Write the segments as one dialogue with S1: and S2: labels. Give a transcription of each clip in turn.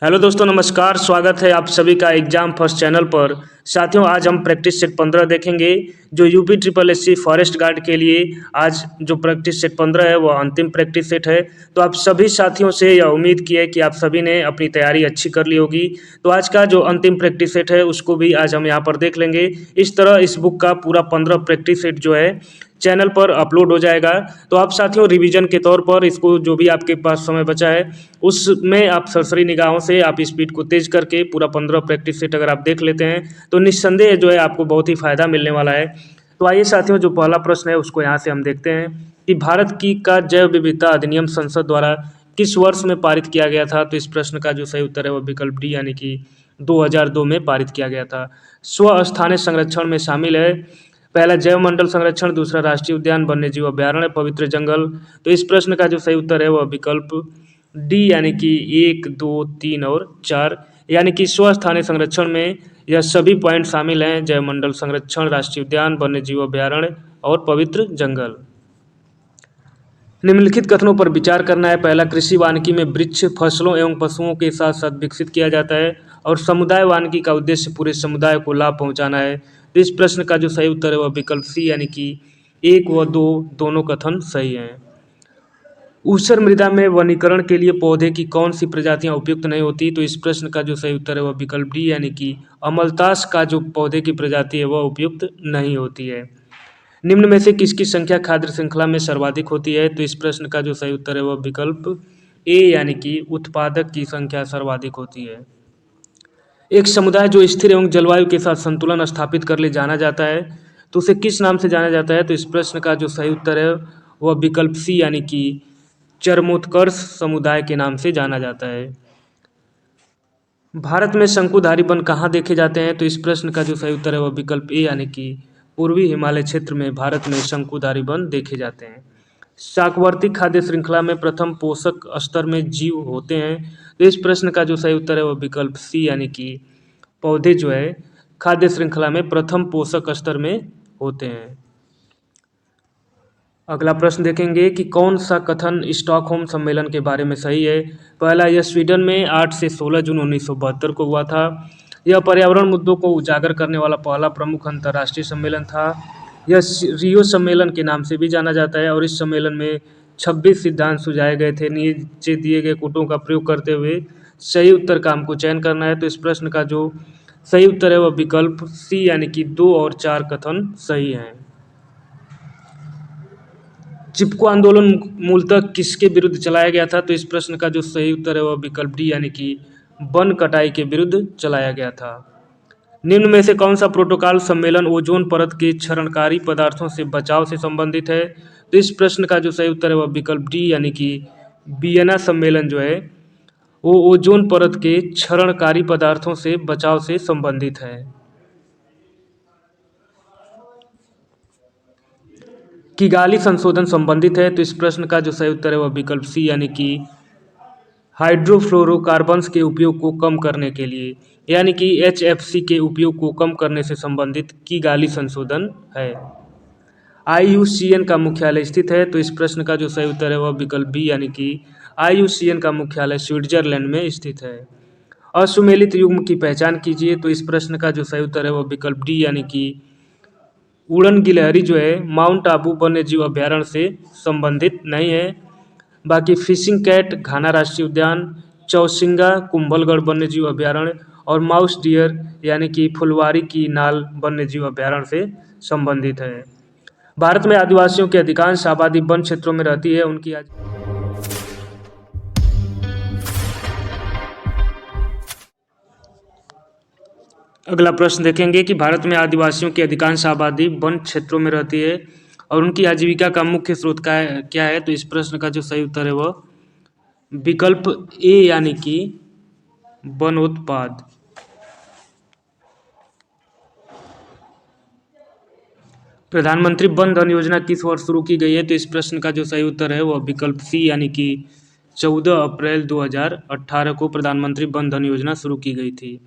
S1: Hello दोस्तों, नमस्कार। स्वागत है आप सभी का एग्जाम फर्स्ट चैनल पर। साथियों, आज हम प्रैक्टिस सेट 15 देखेंगे जो UP triple SC forest guard के लिए आज जो प्रैक्टिस सेट 15 है वह अंतिम प्रैक्टिस सेट है। तो आप सभी साथियों से यह उम्मीद की है कि आप सभी ने अपनी तैयारी अच्छी कर ली होगी। तो आज का जो अंतिम प्रैक्टिस सेट है उसको भी आज हम यहाँ पर देख लेंगे। इस तरह इस बुक का पूरा 15 प्रैक्टिस सेट जो है चैनल पर अपलोड हो जाएगा। तो आप साथियों रिवीजन के तौर पर इसको जो भी आपके पास समय बचा है उसमें आप सरसरी निगाहों से आप स्पीड को तेज करके पूरा 15 प्रैक्टिस सेट अगर आप देख लेते हैं तो निस्संदेह जो है आपको बहुत ही फायदा मिलने वाला है। तो आइए साथियों, जो पहला प्रश्न है उसको यहाँ से हम देखते हैं कि भारत की का जैव विविधता अधिनियम संसद द्वारा किस वर्ष में पारित किया गया था। तो इस प्रश्न का जो सही उत्तर है वह विकल्प डी यानी कि 2002 में पारित किया गया था। स्वस्थानीय संरक्षण में शामिल है पहला जैव मंडल संरक्षण, दूसरा राष्ट्रीय उद्यान, वन्य जीव अभ्यारण्य, पवित्र जंगल। तो इस प्रश्न का जो सही उत्तर है वह विकल्प डी यानी कि 1, 2, 3 और 4 यानी कि स्वस्थानीय संरक्षण में यह सभी पॉइंट शामिल हैं। जैव मंडल संरक्षण, राष्ट्रीय उद्यान, वन्य जीव अभ्यारण्य और पवित्र जंगल। निम्नलिखित कथनों पर विचार करना है। पहला, कृषि वानिकी में वृक्ष, फसलों एवं पशुओं के साथ साथ विकसित किया जाता है और समुदाय वानिकी का उद्देश्य पूरे समुदाय को लाभ पहुंचाना है। तो इस प्रश्न का जो सही उत्तर है वह विकल्प सी यानी कि 1 व 2 दोनों कथन सही हैं। ऊसर मृदा में वनीकरण के लिए पौधे की कौन सी प्रजातियां उपयुक्त नहीं होती। तो इस प्रश्न का जो सही उत्तर है वह विकल्प डी यानी कि अमलतास का जो पौधे की प्रजाति है वह उपयुक्त नहीं होती है। निम्न में से किसकी संख्या खाद्य श्रृंखला में सर्वाधिक होती है। तो इस प्रश्न का जो सही उत्तर है वह विकल्प ए यानी कि उत्पादक की संख्या सर्वाधिक होती है। एक समुदाय जो स्थिर एवं जलवायु के साथ संतुलन स्थापित कर ले जाना जाता है तो उसे किस नाम से जाना जाता है। तो इस प्रश्न का जो सही उत्तर है वह विकल्प सी यानी कि चरमोत्कर्ष समुदाय के नाम से जाना जाता है। भारत में शंकुधारी वन कहाँ देखे जाते हैं। तो इस प्रश्न का जो सही उत्तर है वह विकल्प ए यानी कि पूर्वी हिमालय क्षेत्र में भारत में शंकुधारी वन देखे जाते हैं। शाकवर्ती खाद्य श्रृंखला में प्रथम पोषक स्तर में जीव होते हैं। तो इस प्रश्न का जो सही उत्तर है वह विकल्प सी यानी कि पौधे जो है खाद्य श्रृंखला में प्रथम पोषक स्तर में होते हैं। अगला प्रश्न देखेंगे कि कौन सा कथन स्टॉकहोम सम्मेलन के बारे में सही है। पहला, यह स्वीडन में 8 से 16 जून 1972 को हुआ था। यह पर्यावरण मुद्दों को उजागर करने वाला पहला प्रमुख अंतर्राष्ट्रीय सम्मेलन था। यह रियो सम्मेलन के नाम से भी जाना जाता है और इस सम्मेलन में 26 सिद्धांत सुझाए गए थे। नीचे दिए गए कोटों का प्रयोग करते हुए सही उत्तर का हमको चयन करना है। तो इस प्रश्न का जो सही उत्तर है वह विकल्प सी यानी कि 2 और 4 कथन सही हैं। चिपको आंदोलन मूलतः किसके विरुद्ध चलाया गया था। तो इस प्रश्न का जो सही उत्तर है वह विकल्प डी यानी कि वन कटाई के विरुद्ध चलाया गया था। निम्न में से कौन सा प्रोटोकॉल सम्मेलन ओजोन परत के क्षरणकारी पदार्थों से बचाव से संबंधित है। तो इस प्रश्न का जो सही उत्तर है वह विकल्प डी यानी कि वियना सम्मेलन जो है वो ओजोन परत के क्षरणकारी पदार्थों से बचाव से संबंधित है। किगाली संशोधन संबंधित है। तो इस प्रश्न का जो सही उत्तर है वह विकल्प सी यानी कि हाइड्रोफ्लोरोकार्बन्स के उपयोग को कम करने के लिए यानी कि HFC के उपयोग को कम करने से संबंधित किगाली संशोधन है। IUCN का मुख्यालय स्थित है। तो इस प्रश्न का जो सही उत्तर है वह विकल्प बी यानी कि IUCN का मुख्यालय स्विट्जरलैंड में स्थित है। असुमेलित युग्म की पहचान कीजिए। तो इस प्रश्न का जो सही उत्तर है वह विकल्प डी यानी कि उड़न गिलहरी जो है माउंट आबू वन्य जीव अभ्यारण्य से संबंधित नहीं है। बाकी फिशिंग कैट घाना राष्ट्रीय उद्यान, चौसिंगा कुंभलगढ़ वन्य जीव अभ्यारण्य और माउस डियर यानी कि फुलवारी की नाल वन्य जीव अभ्यारण्य से संबंधित है। भारत में आदिवासियों की अधिकांश आबादी वन क्षेत्रों में रहती है। उनकी अगला प्रश्न देखेंगे कि भारत में आदिवासियों की अधिकांश आबादी वन क्षेत्रों में रहती है और उनकी आजीविका का मुख्य स्रोत क्या है। तो इस प्रश्न का जो सही उत्तर है वह विकल्प ए यानी कि वनोत्पाद। प्रधानमंत्री वन धन योजना किस वर्ष शुरू की गई है। तो इस प्रश्न का जो सही उत्तर है वह विकल्प सी यानी कि 14 अप्रैल 2018 को प्रधानमंत्री वन धन योजना शुरू की गई थी।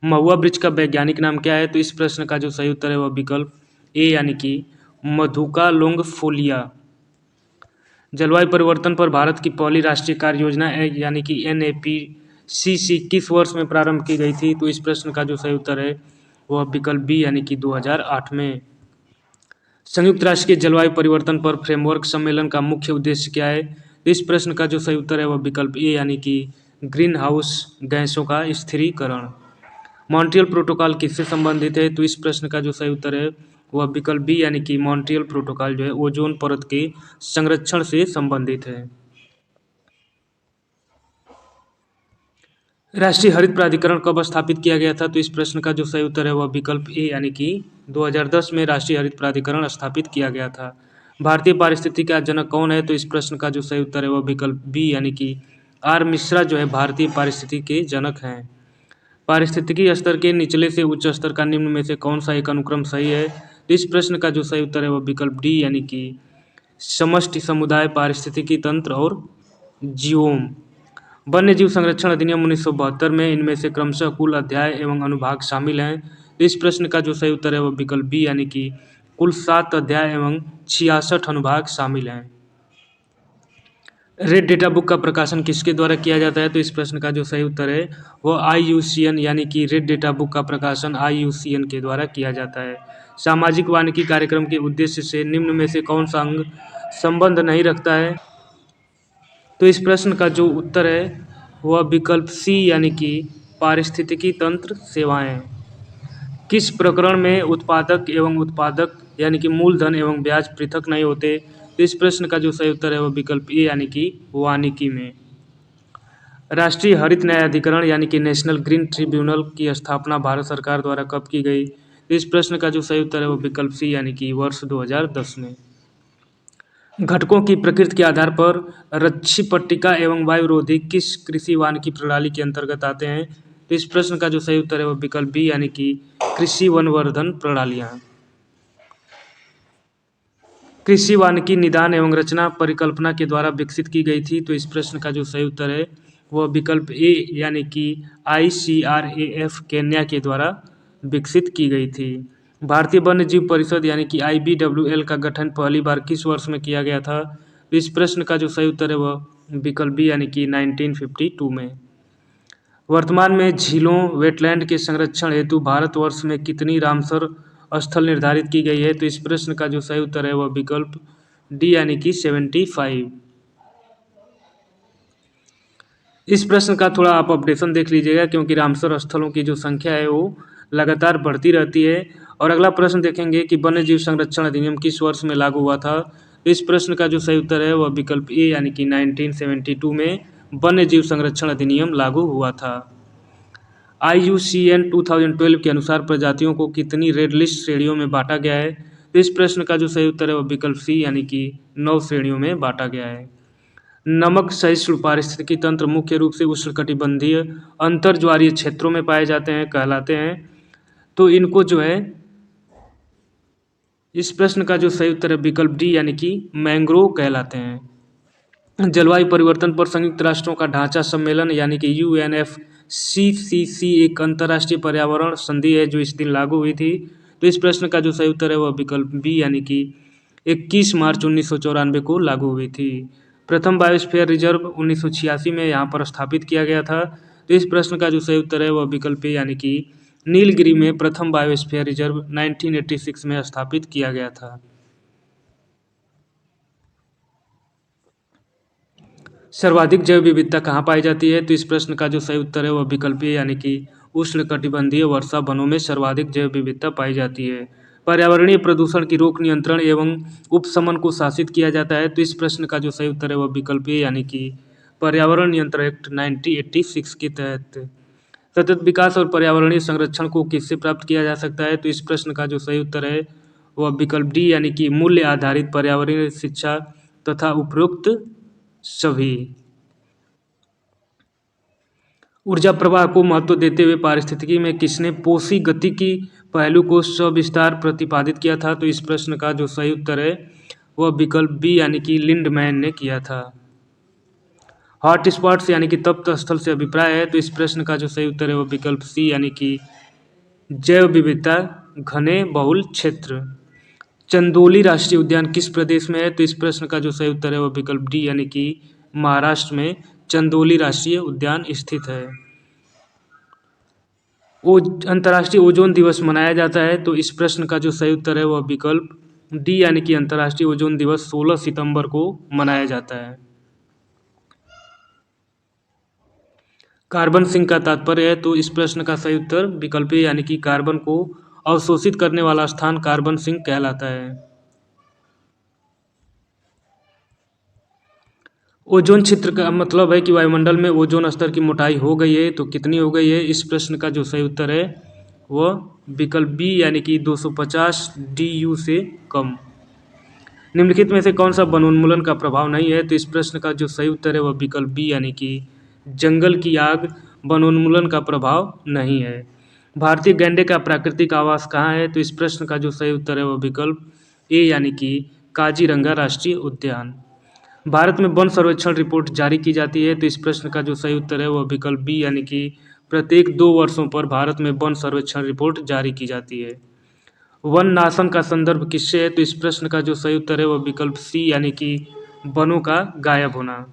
S1: महुआ वृक्ष का वैज्ञानिक नाम क्या है। तो इस प्रश्न का जो सही उत्तर है वह विकल्प ए यानी कि मधुका लोंगफोलिया। जलवायु परिवर्तन पर भारत की पहली राष्ट्रीय कार्य योजना यानी कि NAP CC किस वर्ष में प्रारंभ की गई थी? तो इस प्रश्न का जो सही उत्तर है वह विकल्प बी यानी कि 2008 में। संयुक्त राष्ट्र के जलवायु परिवर्तन पर फ्रेमवर्क सम्मेलन का मुख्य उद्देश्य क्या है? तो इस प्रश्न का जो सही उत्तर है वह विकल्प ए यानी कि ग्रीन हाउस गैसों का स्थिरीकरण। मॉन्ट्रियल प्रोटोकॉल किससे संबंधित है? तो इस प्रश्न का जो सही उत्तर है वह विकल्प बी यानी कि मॉन्ट्रियल प्रोटोकॉल जो है ओजोन परत के संरक्षण से संबंधित है। राष्ट्रीय हरित प्राधिकरण कब स्थापित किया गया था? तो इस प्रश्न का जो सही उत्तर है वह विकल्प ए यानी कि 2010 में राष्ट्रीय हरित प्राधिकरण स्थापित किया गया था। भारतीय पारिस्थितिकी का जनक कौन है? तो इस प्रश्न का जो सही उत्तर है वह विकल्प बी यानी कि आर मिश्रा जो है भारतीय पारिस्थितिकी के जनक हैं। पारिस्थितिकी स्तर के निचले से उच्च स्तर का निम्न में से कौन सा एक अनुक्रम सही है? तो इस प्रश्न का जो सही उत्तर है वह विकल्प डी यानी कि समष्टि समुदाय पारिस्थितिकी तंत्र और जीवोम। वन्य जीव संरक्षण अधिनियम 1972 में इनमें से क्रमशः कुल अध्याय एवं अनुभाग शामिल हैं। तो इस प्रश्न का जो सही उत्तर है वह विकल्प बी यानी कि कुल 7 अध्याय एवं 66 अनुभाग शामिल हैं। रेड डेटा बुक का प्रकाशन किसके द्वारा किया जाता है? तो इस प्रश्न का जो सही उत्तर है वह IUCN यानी कि रेड डेटा बुक का प्रकाशन IUCN के द्वारा किया जाता है। सामाजिक वानिकी कार्यक्रम के उद्देश्य से निम्न में से कौन सा अंग संबंध नहीं रखता है? तो इस प्रश्न का जो उत्तर है वह विकल्प सी यानी कि पारिस्थितिकी तंत्र सेवाएं। किस प्रकरण में उत्पादक एवं उत्पादक यानी कि मूलधन एवं ब्याज पृथक नहीं होते? तो इस प्रश्न का जो सही उत्तर है वह विकल्प ए यानी कि वानिकी में। राष्ट्रीय हरित न्यायाधिकरण यानी कि नेशनल ग्रीन ट्रिब्यूनल की स्थापना भारत सरकार द्वारा कब की गई? तो इस प्रश्न का जो सही उत्तर है वह विकल्प सी यानी कि वर्ष 2010 में। घटकों की प्रकृति के आधार पर रक्षी पट्टिका एवं वायुरोधी किस कृषि वानिकी प्रणाली के अंतर्गत आते हैं? तो इस प्रश्न का जो सही उत्तर है वह विकल्प बी यानी कि कृषि वनवर्धन प्रणालियां। कृषि वानिकी निदान एवं रचना परिकल्पना के द्वारा विकसित की गई थी। तो इस प्रश्न का जो सही उत्तर है वह विकल्प ए यानी कि ICRAF केन्या के द्वारा विकसित की गई थी। भारतीय वन्य जीव परिषद यानी कि IBWL का गठन पहली बार किस वर्ष में किया गया था? तो इस प्रश्न का जो सही उत्तर है वह विकल्प बी यानी कि 1952 में। वर्तमान में झीलों वेटलैंड के संरक्षण हेतु भारतवर्ष में कितनी रामसर स्थल निर्धारित की गई है? तो इस प्रश्न का जो सही उत्तर है वह विकल्प डी यानी कि 75। इस प्रश्न का थोड़ा आप अपडेशन देख लीजिएगा क्योंकि रामसर स्थलों की जो संख्या है वो लगातार बढ़ती रहती है। और अगला प्रश्न देखेंगे कि वन्य जीव संरक्षण अधिनियम किस वर्ष में लागू हुआ था? तो इस प्रश्न का जो सही उत्तर है वह विकल्प ए यानी कि 1972 में वन्य जीव संरक्षण अधिनियम लागू हुआ था। IUCN 2012 के अनुसार प्रजातियों को कितनी रेड लिस्ट श्रेणियों में बांटा गया है? तो इस प्रश्न का जो सही उत्तर है वह विकल्प सी यानी कि 9 श्रेणियों में बांटा गया है। नमक सहिष्णु पारिस्थितिकी तंत्र मुख्य रूप से उष्णकटिबंधीय अंतर्ज्वारीय क्षेत्रों में पाए जाते हैं कहलाते हैं। तो इनको जो है इस प्रश्न का जो सही उत्तर है विकल्प डी यानी कि मैंग्रोव कहलाते हैं। जलवायु परिवर्तन पर संयुक्त राष्ट्रों का ढांचा सम्मेलन यानी कि UNFCCC एक अंतर्राष्ट्रीय पर्यावरण संधि है जो इस दिन लागू हुई थी। तो इस प्रश्न का जो सही उत्तर है वह विकल्प बी यानी कि 21 मार्च 1994 को लागू हुई थी। प्रथम बायोस्फीयर रिजर्व 1986 में यहाँ पर स्थापित किया गया था। तो इस प्रश्न का जो सही उत्तर है वह विकल्प ए यानी कि नीलगिरी में प्रथम बायोस्फीयर रिजर्व 1986 में स्थापित किया गया था। सर्वाधिक जैव विविधता कहाँ पाई जाती है? तो इस प्रश्न का जो सही उत्तर है वह विकल्प ए यानी कि उष्णकटिबंधीय वर्षा वनों में सर्वाधिक जैव विविधता पाई जाती है। पर्यावरणीय प्रदूषण की रोक नियंत्रण एवं उपशमन को शासित किया जाता है। तो इस प्रश्न का जो सही उत्तर है वह विकल्प ए यानी कि पर्यावरण नियंत्रण एक्ट 1986 के तहत। सतत विकास और पर्यावरणीय संरक्षण को किससे प्राप्त किया जा सकता है? तो इस प्रश्न का जो सही उत्तर है वह विकल्प डी यानी कि मूल्य आधारित पर्यावरणीय शिक्षा तथा उपरोक्त सभी। ऊर्जा प्रवाह को महत्व देते हुए पारिस्थितिकी में किसने पोषी गतिकी पहलू को सविस्तार प्रतिपादित किया था? तो इस प्रश्न का जो सही उत्तर है वह विकल्प बी यानी कि लिंडमैन ने किया था। हॉट स्पॉट्स यानी कि तप्त स्थल से अभिप्राय है। तो इस प्रश्न का जो सही उत्तर है वह विकल्प सी यानी कि जैव विविधता घने बहुल क्षेत्र। चंदोली राष्ट्रीय उद्यान किस प्रदेश में है? तो इस प्रश्न का जो सही उत्तर है वह विकल्प डी यानी कि महाराष्ट्र में चंदौली राष्ट्रीय उद्यान स्थित है। अंतर्राष्ट्रीय ओजोन दिवस मनाया जाता है, तो इस प्रश्न का जो सही उत्तर है वह विकल्प डी यानी कि अंतर्राष्ट्रीय ओजोन दिवस 16 सितंबर को मनाया जाता है। कार्बन सिंक का तात्पर्य है, तो इस प्रश्न का सही उत्तर विकल्प ए यानी कि कार्बन को अवशोषित करने वाला स्थान कार्बन सिंक कहलाता है। ओजोन क्षेत्र का मतलब है कि वायुमंडल में ओजोन स्तर की मोटाई हो गई है, तो कितनी हो गई है? इस प्रश्न का जो सही उत्तर है वह विकल्प बी यानी कि 250 DU से कम। निम्नलिखित में से कौन सा वनोन्मूलन का प्रभाव नहीं है? तो इस प्रश्न का जो सही उत्तर है वह विकल्प बी यानी कि जंगल की आग वनोन्मूलन का प्रभाव नहीं है। भारतीय गैंडे का प्राकृतिक आवास कहाँ है? तो इस प्रश्न का जो सही उत्तर है वह विकल्प ए यानी कि काजीरंगा राष्ट्रीय उद्यान। भारत में वन सर्वेक्षण रिपोर्ट जारी की जाती है, तो इस प्रश्न का जो सही उत्तर है वह विकल्प बी यानी कि प्रत्येक 2 वर्षों पर भारत में वन सर्वेक्षण रिपोर्ट जारी की जाती है। वन नाशन का संदर्भ किससे है? तो इस प्रश्न का जो सही उत्तर है वह विकल्प सी यानी कि वनों का गायब होना।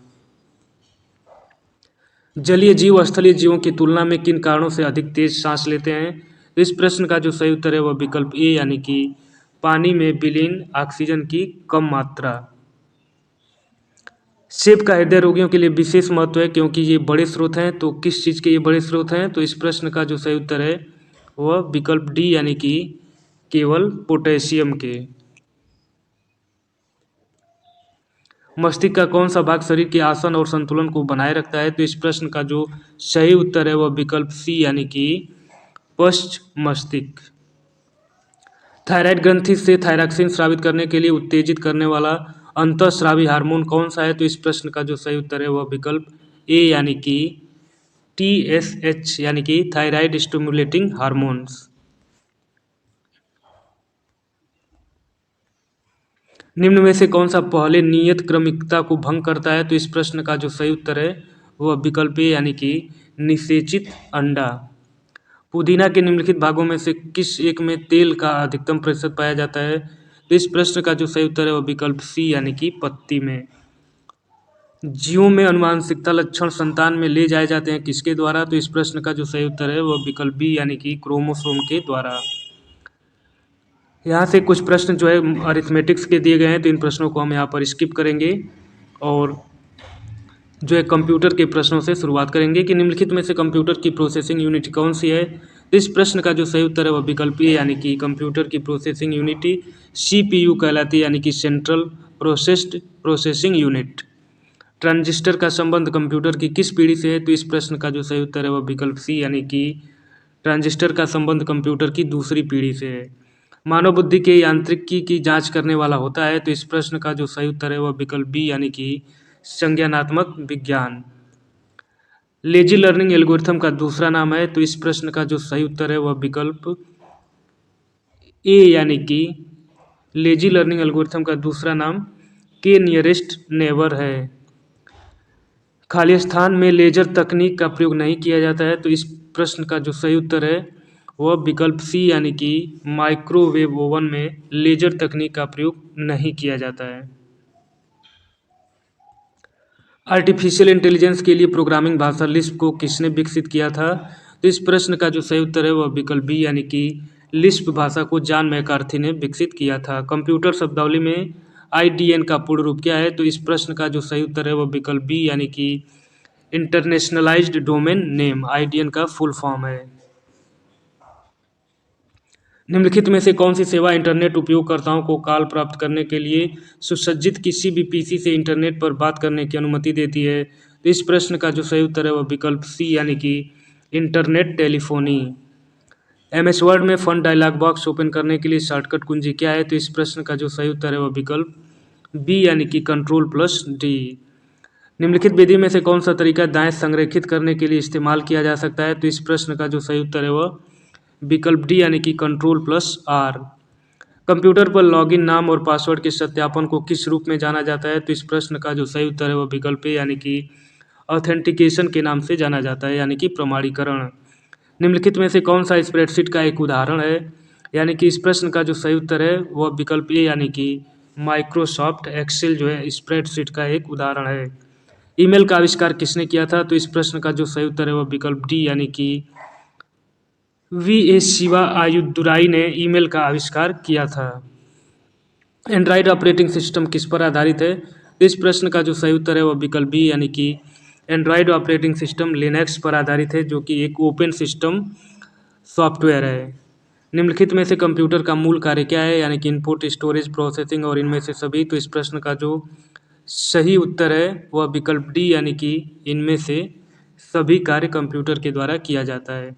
S1: जलीय जीव स्थलीय जीवों की तुलना में किन कारणों से अधिक तेज सांस लेते हैं? तो इस प्रश्न का जो सही उत्तर है वह विकल्प ए यानी कि पानी में विलीन ऑक्सीजन की कम मात्रा। सेब का हृदय रोगियों के लिए विशेष महत्व है क्योंकि ये बड़े स्रोत हैं, तो किस चीज़ के ये बड़े स्रोत हैं? तो इस प्रश्न का जो सही उत्तर है वह विकल्प डी यानी कि केवल पोटेशियम के। मस्तिष्क का कौन सा भाग शरीर के आसन और संतुलन को बनाए रखता है? तो इस प्रश्न का जो सही उत्तर है वह विकल्प सी यानी कि पश्च मस्तिष्क। थायराइड ग्रंथि से थायरॉक्सिन स्रावित करने के लिए उत्तेजित करने वाला अंतःस्रावी हार्मोन कौन सा है? तो इस प्रश्न का जो सही उत्तर है वह विकल्प ए यानी कि TSH यानी कि थायराइड स्टिमुलेटिंग हार्मोन्स। निम्न में से कौन सा पहले नियत क्रमिकता को भंग करता है? तो इस प्रश्न का जो सही उत्तर है वह विकल्प ए यानी कि निषेचित अंडा। पुदीना के निम्नलिखित भागों में से किस एक में तेल का अधिकतम प्रतिशत पाया जाता है? तो इस प्रश्न का जो सही उत्तर है वह विकल्प सी यानी कि पत्ती में। जीवों में अनुवांशिकता लक्षण संतान में ले जाए जाते हैं किसके द्वारा? तो इस प्रश्न का जो सही उत्तर है वह विकल्प बी यानी कि क्रोमोसोम के द्वारा। यहाँ से कुछ प्रश्न जो है अरिथमेटिक्स के दिए गए हैं, तो इन प्रश्नों को हम यहाँ पर स्किप करेंगे और जो है कंप्यूटर के प्रश्नों से शुरुआत करेंगे कि निम्नलिखित में से कंप्यूटर की प्रोसेसिंग यूनिट कौन सी है? तो इस प्रश्न का जो सही उत्तर है वह विकल्प ए यानी कि कंप्यूटर की प्रोसेसिंग यूनिट CPU कहलाती है यानी कि सेंट्रल प्रोसेसिंग यूनिट। ट्रांजिस्टर का संबंध कंप्यूटर की किस पीढ़ी से है? तो इस प्रश्न का जो सही उत्तर है वह विकल्प सी यानी कि ट्रांजिस्टर का संबंध कंप्यूटर की दूसरी पीढ़ी से है। मानव बुद्धि के यांत्रिकी की जांच करने वाला होता है, तो इस प्रश्न का जो सही उत्तर है वह विकल्प बी यानी कि संज्ञानात्मक विज्ञान। लेजी लर्निंग एल्गोरिथम का दूसरा नाम है, तो इस प्रश्न का जो सही उत्तर है वह विकल्प ए यानी कि लेजी लर्निंग एल्गोरिथम का दूसरा नाम के नियरेस्ट नेबर है। खाली स्थान में लेजर तकनीक का प्रयोग नहीं किया जाता है, तो इस प्रश्न का जो सही उत्तर है वह विकल्प सी यानी कि माइक्रोवेव ओवन में लेजर तकनीक का प्रयोग नहीं किया जाता है। आर्टिफिशियल इंटेलिजेंस के लिए प्रोग्रामिंग भाषा लिस्प को किसने विकसित किया था? तो इस प्रश्न का जो सही उत्तर है वह विकल्प बी यानी कि लिस्प भाषा को जॉन मैकार्थी ने विकसित किया था। कंप्यूटर शब्दावली में IDN का पूर्ण रूप क्या है? तो इस प्रश्न का जो सही उत्तर है वह विकल्प बी यानी कि इंटरनेशनलाइज्ड डोमेन नेम IDN का फुल फॉर्म है। निम्नलिखित में से कौन सी सेवा इंटरनेट उपयोगकर्ताओं को कॉल प्राप्त करने के लिए सुसज्जित किसी भी PC से इंटरनेट पर बात करने की अनुमति देती है? तो इस प्रश्न का जो सही उत्तर है वह विकल्प सी यानी कि इंटरनेट टेलीफोनी। MS वर्ड में फंड डायलॉग बॉक्स ओपन करने के लिए शॉर्टकट कुंजी क्या है? तो इस प्रश्न का जो सही उत्तर है वह विकल्प बी यानी कि Ctrl+D। निम्नलिखित विधि में से कौन सा तरीका दाएं संरेखित करने के लिए इस्तेमाल किया जा सकता है? तो इस प्रश्न का जो सही उत्तर है वह विकल्प डी यानी कि Ctrl+R। कंप्यूटर पर लॉगिन नाम और पासवर्ड के सत्यापन को किस रूप में जाना जाता है? तो इस प्रश्न का जो सही उत्तर है वह विकल्प ए यानी कि ऑथेंटिकेशन के नाम से जाना जाता है यानी कि प्रमाणीकरण। निम्नलिखित में से कौन सा स्प्रेडशीट का एक उदाहरण है? यानी कि इस प्रश्न का जो सही उत्तर है वह विकल्प ए यानी कि माइक्रोसॉफ्ट एक्सेल जो है स्प्रेडशीट का एक उदाहरण है। ईमेल का आविष्कार किसने किया था? तो इस प्रश्न का जो सही उत्तर है वह विकल्प डी यानी कि वी शिवा आयुदुराई ने ईमेल का आविष्कार किया था। एंड्रॉयड ऑपरेटिंग सिस्टम किस पर आधारित है? तो इस प्रश्न का जो सही उत्तर है वह विकल्प बी यानी कि एंड्रॉयड ऑपरेटिंग सिस्टम लिनक्स पर आधारित है, जो कि एक ओपन सिस्टम सॉफ्टवेयर है। निम्नलिखित में से कंप्यूटर का मूल कार्य क्या है? यानी कि इनपुट, स्टोरेज, प्रोसेसिंग और इनमें से सभी। तो इस प्रश्न का जो सही उत्तर है वह विकल्प डी यानी कि इनमें से सभी कार्य कंप्यूटर के द्वारा किया जाता है।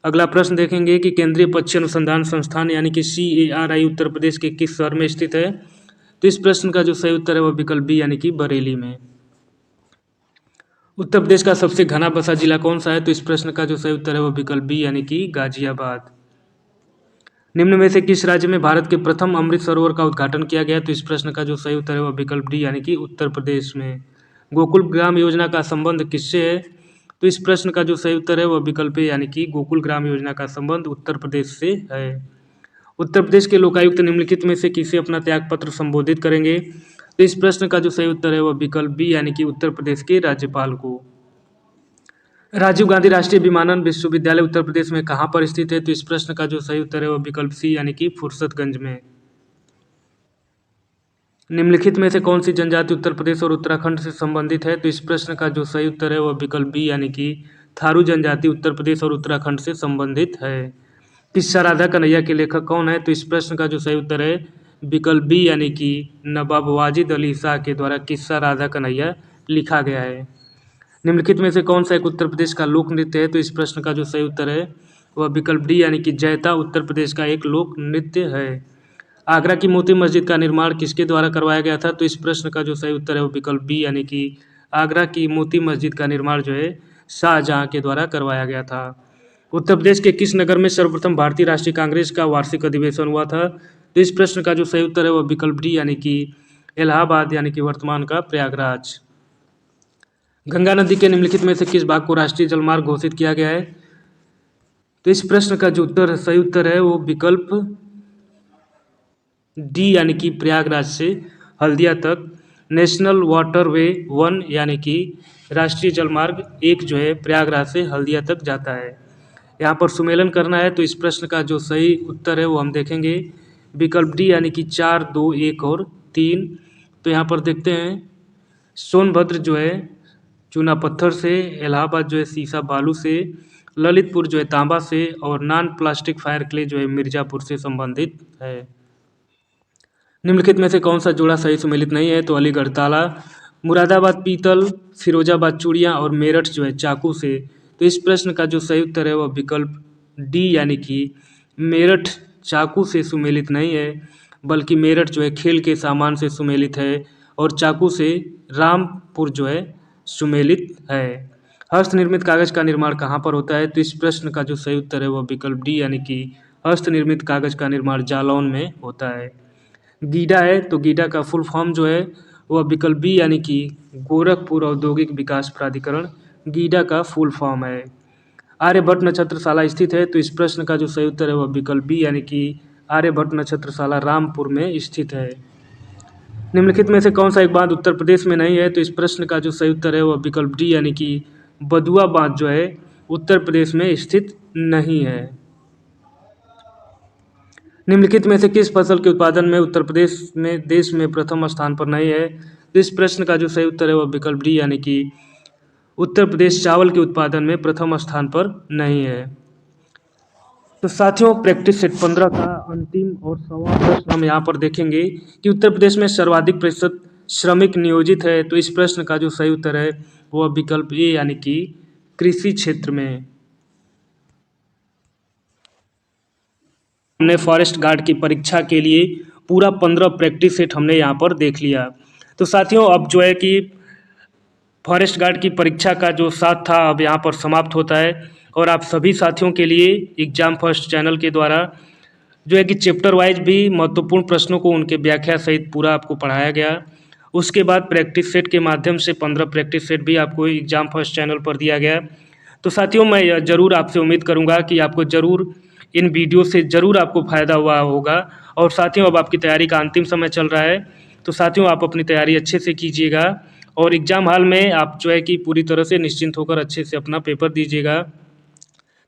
S1: अगला प्रश्न देखेंगे कि केंद्रीय पक्षी अनुसंधान संस्थान यानी कि CARI उत्तर प्रदेश के किस शहर में स्थित है? तो इस प्रश्न का जो सही उत्तर है वह विकल्प बी यानी कि बरेली में। उत्तर प्रदेश का सबसे घना बसा जिला कौन सा है? तो इस प्रश्न का जो सही उत्तर है वह विकल्प बी यानी कि गाजियाबाद। निम्न में से किस राज्य में भारत के प्रथम अमृत सरोवर का उद्घाटन किया गया? तो इस प्रश्न का जो सही उत्तर है वह विकल्प डी यानी कि उत्तर प्रदेश में। गोकुल ग्राम योजना का संबंध किससे है? तो इस प्रश्न का जो सही उत्तर है वह विकल्प ए यानी कि गोकुल ग्राम योजना का संबंध उत्तर प्रदेश से है। उत्तर प्रदेश के लोकायुक्त निम्नलिखित में से किसे अपना त्यागपत्र संबोधित करेंगे? तो इस प्रश्न का जो सही उत्तर है वह विकल्प बी यानी कि उत्तर प्रदेश के राज्यपाल को। राजीव गांधी राष्ट्रीय विमानन विश्वविद्यालय उत्तर प्रदेश में कहाँ पर स्थित है? तो इस प्रश्न का जो सही उत्तर है वह विकल्प सी यानी कि फुर्सतगंज में। निम्नलिखित में से कौन सी जनजाति उत्तर प्रदेश और उत्तराखंड से संबंधित है? तो इस प्रश्न का जो सही उत्तर है वह विकल्प बी यानी कि थारू जनजाति उत्तर प्रदेश और उत्तराखंड से संबंधित है। किस्सा राधा कन्हैया के लेखक कौन है? तो इस प्रश्न का जो सही उत्तर है विकल्प बी यानी कि नवाब वाजिद अली शाह के द्वारा किस्सा राधा कन्हैया लिखा गया है। निम्नलिखित में से कौन सा एक उत्तर प्रदेश का लोक नृत्य है? तो इस प्रश्न का जो सही उत्तर है वह विकल्प डी यानी कि जैता उत्तर प्रदेश का एक लोक नृत्य है। आगरा की मोती मस्जिद का निर्माण किसके द्वारा करवाया गया था? तो इस प्रश्न का जो सही उत्तर है वो विकल्प बी यानी कि आगरा की मोती मस्जिद का निर्माण जो है शाहजहां के द्वारा करवाया गया था। उत्तर प्रदेश के किस नगर में सर्वप्रथम भारतीय राष्ट्रीय कांग्रेस का वार्षिक अधिवेशन हुआ था? तो इस प्रश्न का जो सही उत्तर है वह विकल्प डी यानी कि इलाहाबाद यानी कि वर्तमान का प्रयागराज। गंगा नदी के निम्नलिखित में से किस भाग को राष्ट्रीय जलमार्ग घोषित किया गया है? तो इस प्रश्न का जो उत्तर सही उत्तर है वो विकल्प डी यानी कि प्रयागराज से हल्दिया तक नेशनल वाटरवे 1 यानी कि राष्ट्रीय जलमार्ग 1 जो है प्रयागराज से हल्दिया तक जाता है। यहाँ पर सुमेलन करना है, तो इस प्रश्न का जो सही उत्तर है वो हम देखेंगे विकल्प डी यानी कि 4, 2, 1 और 3। तो यहाँ पर देखते हैं सोनभद्र जो है चूना पत्थर से, इलाहाबाद जो है सीसा बालू से, ललितपुर जो है तांबा से और नॉन प्लास्टिक फायर क्ले जो है मिर्ज़ापुर से संबंधित है। निम्नलिखित में से कौन सा जोड़ा सही सुमेलित नहीं है? तो अलीगढ़ ताला, मुरादाबाद पीतल, फिरोजाबाद चूड़ियाँ और मेरठ जो है चाकू से। तो इस प्रश्न का जो सही उत्तर है वह विकल्प डी यानी कि मेरठ चाकू से सुमेलित नहीं है, बल्कि मेरठ जो है खेल के सामान से सुमेलित है और चाकू से रामपुर जो है सुमेलित है। हस्त निर्मित कागज़ का निर्माण कहाँ पर होता है? तो इस प्रश्न का जो सही उत्तर है वह विकल्प डी यानी कि हस्त निर्मित कागज़ का निर्माण जालौन में होता है। गीडा है, तो गीडा का फुल फॉर्म जो है वह विकल्प बी यानी कि गोरखपुर औद्योगिक विकास प्राधिकरण गीडा का फुल फॉर्म है। आर्यभट्ट नक्षत्रशाला स्थित है, तो इस प्रश्न का जो सही उत्तर है वह विकल्प बी यानी कि आर्यभट्ट नक्षत्रशाला रामपुर में स्थित है। निम्नलिखित में से कौन सा एक बांध उत्तर प्रदेश में नहीं है? तो इस प्रश्न का जो सही उत्तर है वह विकल्प डी यानी कि बदुआ बांध जो है उत्तर प्रदेश में स्थित नहीं है। निम्नलिखित में से किस फसल के उत्पादन में उत्तर प्रदेश में देश में प्रथम स्थान पर नहीं है? तो इस प्रश्न का जो सही उत्तर है वह विकल्प डी यानी कि उत्तर प्रदेश चावल के उत्पादन में प्रथम स्थान पर नहीं है। तो साथियों प्रैक्टिस सेट 15 का अंतिम और सवा प्रश्न हम यहाँ पर देखेंगे कि उत्तर प्रदेश में सर्वाधिक प्रतिशत श्रमिक नियोजित है। तो इस प्रश्न का जो सही उत्तर है वह विकल्प ए यानी कि कृषि क्षेत्र में। हमने फॉरेस्ट गार्ड की परीक्षा के लिए पूरा 15 प्रैक्टिस सेट हमने यहाँ पर देख लिया। तो साथियों अब जो है कि फॉरेस्ट गार्ड की परीक्षा का जो साथ था अब यहाँ पर समाप्त होता है और आप सभी साथियों के लिए एग्जाम फर्स्ट चैनल के द्वारा जो है कि चैप्टर वाइज भी महत्वपूर्ण प्रश्नों को उनके व्याख्या सहित पूरा आपको पढ़ाया गया। उसके बाद प्रैक्टिस सेट के माध्यम से 15 प्रैक्टिस सेट भी आपको एग्जाम फर्स्ट चैनल पर दिया गया। तो साथियों मैं ज़रूर आपसे उम्मीद करूंगा कि आपको ज़रूर इन वीडियो से ज़रूर आपको फ़ायदा हुआ होगा। और साथियों अब आपकी तैयारी का अंतिम समय चल रहा है, तो साथियों आप अपनी तैयारी अच्छे से कीजिएगा और एग्ज़ाम हॉल में आप जो है कि पूरी तरह से निश्चिंत होकर अच्छे से अपना पेपर दीजिएगा।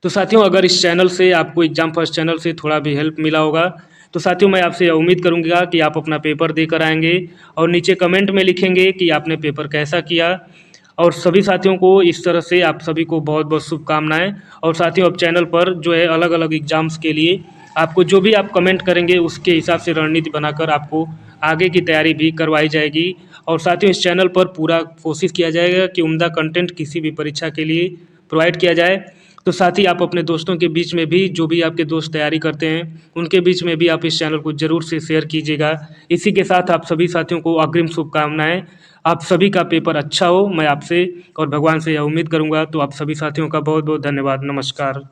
S1: तो साथियों, अगर इस चैनल से आपको एग्ज़ाम फर्स्ट चैनल से थोड़ा भी हेल्प मिला होगा, तो साथियों मैं आपसे उम्मीद करूँगा कि आप अपना पेपर देकर आएँगे और नीचे कमेंट में लिखेंगे कि आपने पेपर कैसा किया। और सभी साथियों को इस तरह से आप सभी को बहुत बहुत शुभकामनाएं। और साथियों, अब चैनल पर जो है अलग अलग एग्ज़ाम्स के लिए आपको जो भी आप कमेंट करेंगे उसके हिसाब से रणनीति बनाकर आपको आगे की तैयारी भी करवाई जाएगी। और साथियों, इस चैनल पर पूरा कोशिश किया जाएगा कि उम्दा कंटेंट किसी भी परीक्षा के लिए प्रोवाइड किया जाए। तो साथ ही आप अपने दोस्तों के बीच में भी, जो भी आपके दोस्त तैयारी करते हैं उनके बीच में भी आप इस चैनल को ज़रूर से शेयर कीजिएगा। इसी के साथ आप सभी साथियों को अग्रिम शुभकामनाएं। आप सभी का पेपर अच्छा हो, मैं आपसे और भगवान से यह उम्मीद करूंगा। तो आप सभी साथियों का बहुत बहुत धन्यवाद। नमस्कार।